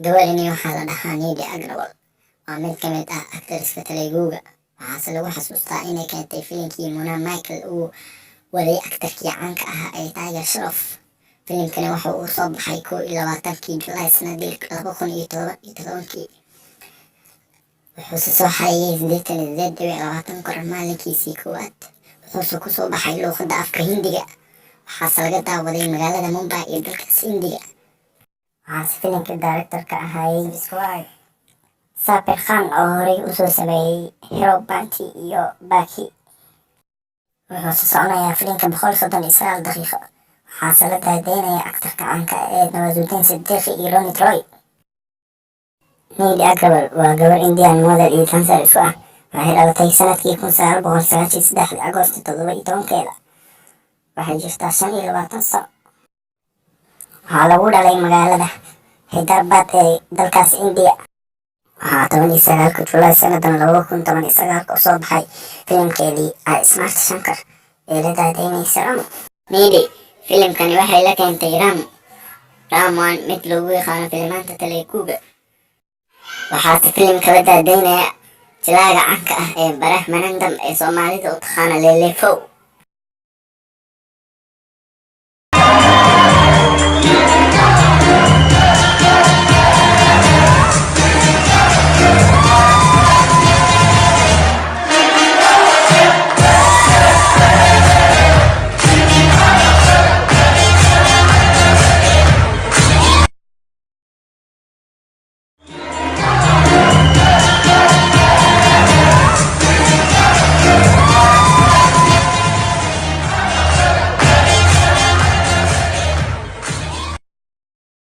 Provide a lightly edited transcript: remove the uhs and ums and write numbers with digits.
Gabadhani waxaa la dhahaa Needy Agrawal. Waa mid ka mid ah actors-ka Teluguga. Waxaase lagu xasuustaa inay keentay filimkii Mona Michael uu waday actor-kii caanka ahaa ee Tiger Shroff. Filimkani waxa uu soo baxay 21-kii July sanadii 2017. Wuxuuse soo xareeyay 88.20 korar maalinkiisii koowaad. Wuxuuse ku soo baxay luuqadda afka Hindiga. Waxaase laga daawaday magaalada Mumbai iyo dalkaas Hindiga. waxaase filimka director-ka ahaayay Saabir Khan oo horey usoo sameeyey Hero Banti iyo Baki. wuxuuse soconayaa filimka 139 daqiiqo. waxaase la daadeenaya actor-ka caanka ee Nawazuddin Siddiqui iyo Ronit Roy. Needy Agrawal waa gabar Indian model iyo dancer isu ah. waxay dhalatay sanadkii 1993 Agoosto 17-keeda. waxay jirtaa 25 sano. waxaa lagu dhalay magaalada Hyderabad ee dalkaas India. waxaa 19 July sanadan 2019 u soo baxay filimkeedii Smart Shankar ee la daadeynaysa Ram. Needy filimkani waxay la keentay Ram waa mid lagu yaqaano filimaanta Teluguga. waxaase filimka la daadeynaya jilaaga caanka ah ee Baraah Manandam ee Soomaalida u taqaana Lele Fow.